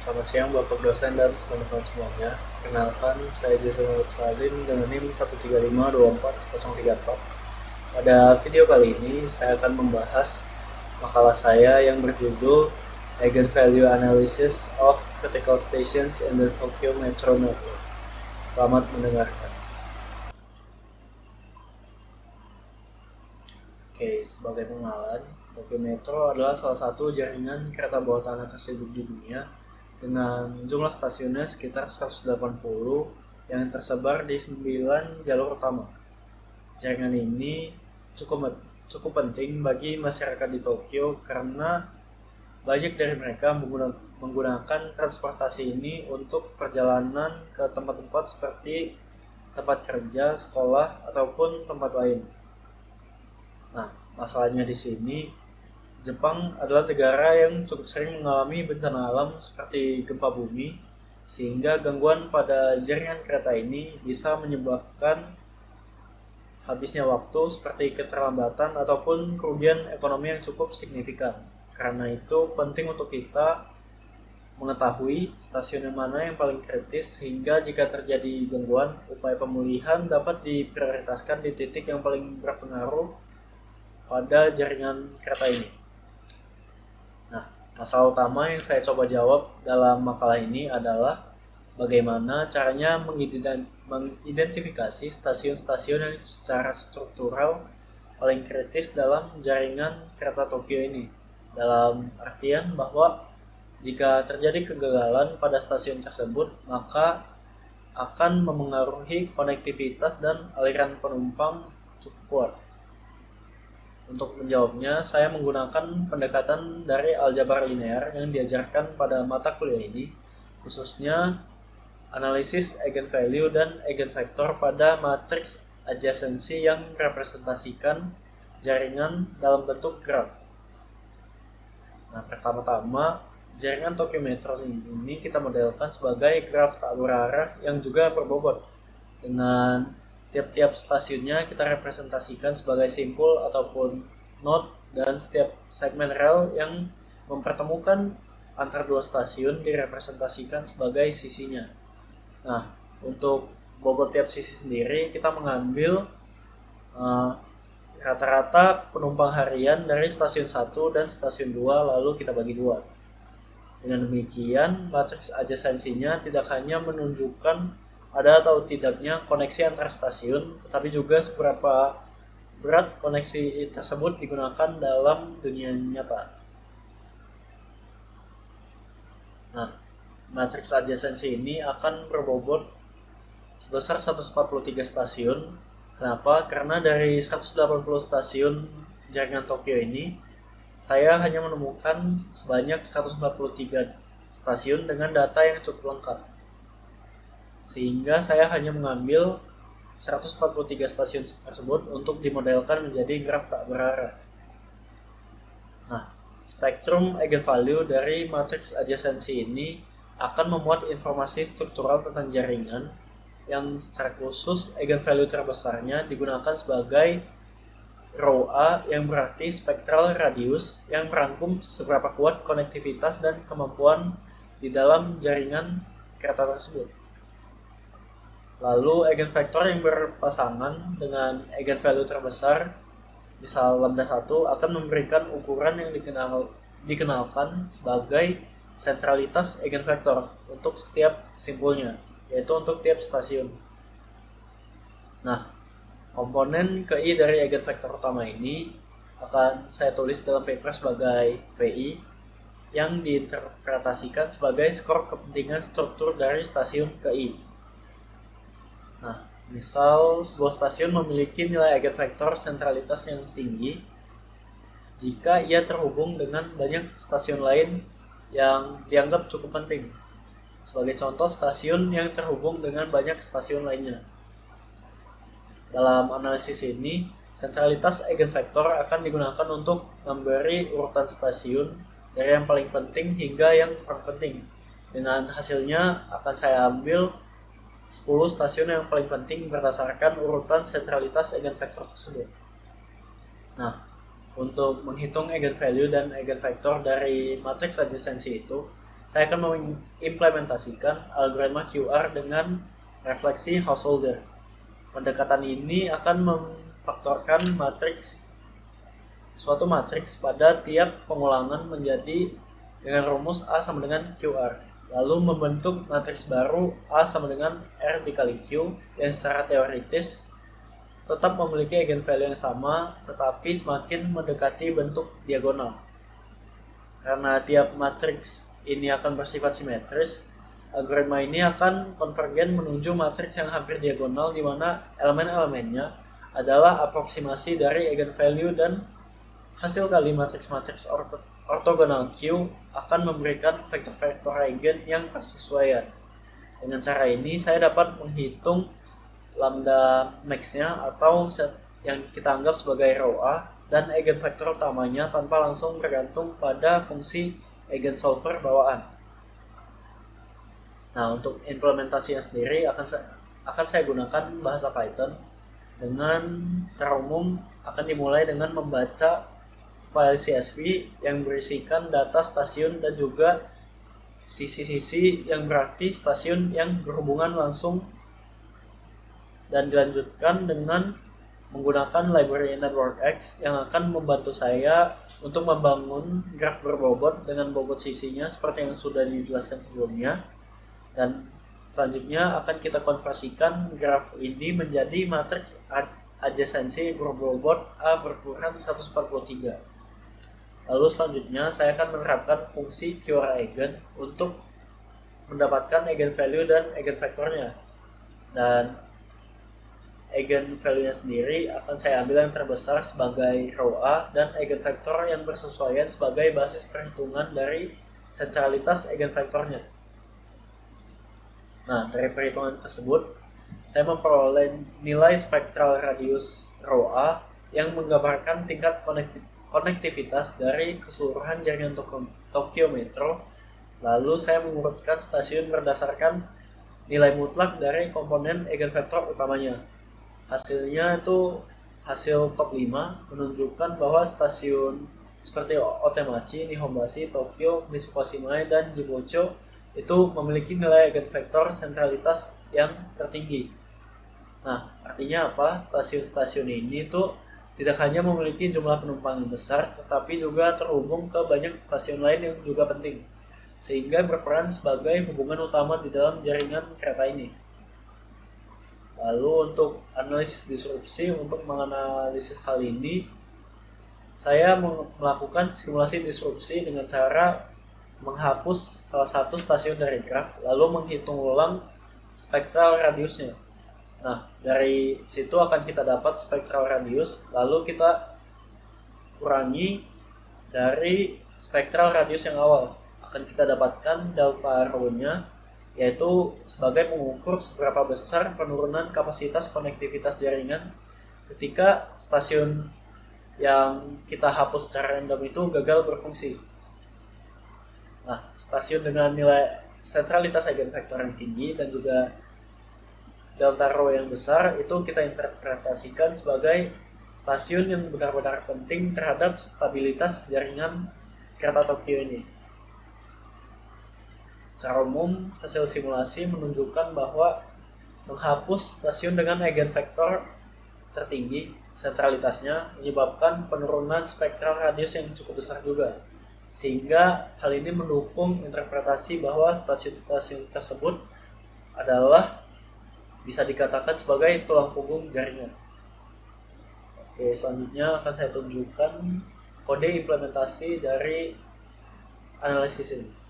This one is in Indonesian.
Selamat siang Bapak dosen dan teman-teman semuanya. Perkenalkan, saya Jason Salim dengan NIM 1352404. Pada video kali ini, saya akan membahas makalah saya yang berjudul Eigenvalue Analysis of Critical Stations in the Tokyo Metro Network. Selamat mendengarkan. Oke, sebagai pengenalan, Tokyo Metro adalah salah satu jaringan kereta bawah tanah tersibuk di dunia dengan jumlah stasiunnya sekitar 180 yang tersebar di 9 jalur utama. Jaringan ini cukup cukup penting bagi masyarakat di Tokyo karena banyak dari mereka menggunakan transportasi ini untuk perjalanan ke tempat-tempat seperti tempat kerja, sekolah, ataupun tempat lain. Nah, masalahnya di sini Jepang adalah negara yang cukup sering mengalami bencana alam seperti gempa bumi, sehingga gangguan pada jaringan kereta ini bisa menyebabkan habisnya waktu seperti keterlambatan ataupun kerugian ekonomi yang cukup signifikan. Karena itu penting untuk kita mengetahui stasiun mana yang paling kritis sehingga jika terjadi gangguan, upaya pemulihan dapat diprioritaskan di titik yang paling berpengaruh pada jaringan kereta ini. Nah, masalah utama yang saya coba jawab dalam makalah ini adalah bagaimana caranya mengidentifikasi stasiun-stasiun yang secara struktural paling kritis dalam jaringan kereta Tokyo ini. Dalam artian bahwa jika terjadi kegagalan pada stasiun tersebut, maka akan memengaruhi konektivitas dan aliran penumpang cukup kuat. Untuk menjawabnya, saya menggunakan pendekatan dari aljabar linear yang diajarkan pada mata kuliah ini, khususnya analisis eigenvalue dan eigenvektor pada matriks adjacensi yang representasikan jaringan dalam bentuk graf. Nah, pertama-tama, jaringan Tokyo Metro ini kita modelkan sebagai graf tak berarah yang juga berbobot. Dengan tiap-tiap stasiunnya kita representasikan sebagai simpul ataupun node dan setiap segmen rel yang mempertemukan antara dua stasiun direpresentasikan sebagai sisinya. Nah, untuk bobot tiap sisi sendiri kita mengambil rata-rata penumpang harian dari stasiun 1 dan stasiun 2 lalu kita bagi dua. Dengan demikian, matriks adjacensinya tidak hanya menunjukkan ada atau tidaknya koneksi antar stasiun, tetapi juga seberapa berat koneksi tersebut digunakan dalam dunia nyata. Nah, matriks adjacensi ini akan berbobot sebesar 143 stasiun. Kenapa? Karena dari 180 stasiun jaringan Tokyo ini, saya hanya menemukan sebanyak 143 stasiun dengan data yang cukup lengkap. Sehingga saya hanya mengambil 143 stasiun tersebut untuk dimodelkan menjadi graf tak berarah. Nah, spektrum eigenvalue dari matriks adjacensi ini akan memuat informasi struktural tentang jaringan yang secara khusus eigenvalue terbesarnya digunakan sebagai rho A yang berarti spectral radius yang merangkum seberapa kuat konektivitas dan kemampuan di dalam jaringan kereta tersebut. Lalu eigenvektor yang berpasangan dengan eigenvalue terbesar, misal lambda 1, akan memberikan ukuran yang dikenalkan sebagai sentralitas eigenvektor untuk setiap simpulnya, yaitu untuk tiap stasiun. Nah, komponen KI dari eigenvektor utama ini akan saya tulis dalam paper sebagai VI yang diinterpretasikan sebagai skor kepentingan struktur dari stasiun KI. Nah, misal sebuah stasiun memiliki nilai eigenvektor sentralitas yang tinggi jika ia terhubung dengan banyak stasiun lain yang dianggap cukup penting. Sebagai contoh, stasiun yang terhubung dengan banyak stasiun lainnya. Dalam analisis ini, sentralitas eigenvektor akan digunakan untuk memberi urutan stasiun dari yang paling penting hingga yang kurang penting. Dengan hasilnya akan saya ambil 10 stasiun yang paling penting berdasarkan urutan sentralitas eigenvektor tersebut. Nah, untuk menghitung eigenvalue dan eigenvektor dari matriks adjacensi itu, saya akan mengimplementasikan algoritma QR dengan refleksi householder. Pendekatan ini akan memfaktorkan suatu matriks pada tiap pengulangan menjadi dengan rumus A sama dengan QR, lalu membentuk matriks baru A sama dengan R dikali Q yang secara teoritis tetap memiliki eigenvalue yang sama tetapi semakin mendekati bentuk diagonal. Karena tiap matriks ini akan bersifat simetris, algoritma ini akan konvergen menuju matriks yang hampir diagonal di mana elemen-elemennya adalah aproksimasi dari eigenvalue, dan hasil kali matriks-matriks ortogonal Q akan memberikan vektor-vektor eigen yang persesuaian. Dengan cara ini saya dapat menghitung lambda max-nya atau yang kita anggap sebagai rho A dan eigenvektor utamanya tanpa langsung bergantung pada fungsi eigensolver bawaan. Nah, untuk implementasinya sendiri akan saya gunakan bahasa Python. Secara umum akan dimulai dengan membaca file CSV yang berisikan data stasiun dan juga sisi-sisi yang berarti stasiun yang berhubungan langsung, dan dilanjutkan dengan menggunakan library NetworkX yang akan membantu saya untuk membangun graf berbobot dengan bobot sisinya seperti yang sudah dijelaskan sebelumnya. Dan selanjutnya akan kita konversikan graf ini menjadi matriks adjacency berbobot A berukuran 143. Lalu selanjutnya saya akan menerapkan fungsi QR eigen untuk mendapatkan eigenvalue dan eigenvektornya. Dan eigenvalue-nya sendiri akan saya ambil yang terbesar sebagai rho A dan eigenvektor yang bersesuaian sebagai basis perhitungan dari sentralitas eigenvektornya. Nah, dari perhitungan tersebut saya memperoleh nilai spektral radius rho A yang menggambarkan tingkat konektivitas dari keseluruhan jaringan Tokyo Metro. Lalu saya mengurutkan stasiun berdasarkan nilai mutlak dari komponen eigenvektor utamanya. Hasilnya itu hasil top 5 menunjukkan bahwa stasiun seperti Otemachi, Nihonbashi, Tokyo, Mitsukoshima, dan Jibocho itu memiliki nilai eigenvektor sentralitas yang tertinggi. Nah, artinya apa? Stasiun-stasiun ini tuh tidak hanya memiliki jumlah penumpang yang besar, tetapi juga terhubung ke banyak stasiun lain yang juga penting, sehingga berperan sebagai hubungan utama di dalam jaringan kereta ini. Lalu untuk analisis disrupsi, untuk menganalisis hal ini, saya melakukan simulasi disrupsi dengan cara menghapus salah satu stasiun dari graf, lalu menghitung ulang spektral radiusnya. Nah, dari situ akan kita dapat spektral radius, lalu kita kurangi dari spektral radius yang awal. Akan kita dapatkan delta rho-nya, yaitu sebagai mengukur seberapa besar penurunan kapasitas konektivitas jaringan ketika stasiun yang kita hapus secara random itu gagal berfungsi. Nah, stasiun dengan nilai sentralitas eigenvektor yang tinggi dan juga delta rho yang besar itu kita interpretasikan sebagai stasiun yang benar-benar penting terhadap stabilitas jaringan kereta Tokyo ini. Secara umum, hasil simulasi menunjukkan bahwa menghapus stasiun dengan eigenvektor tertinggi sentralitasnya menyebabkan penurunan spektral radius yang cukup besar juga, sehingga hal ini mendukung interpretasi bahwa stasiun-stasiun tersebut adalah bisa dikatakan sebagai tulang punggung jaringan. Oke, selanjutnya akan saya tunjukkan kode implementasi dari analisis ini.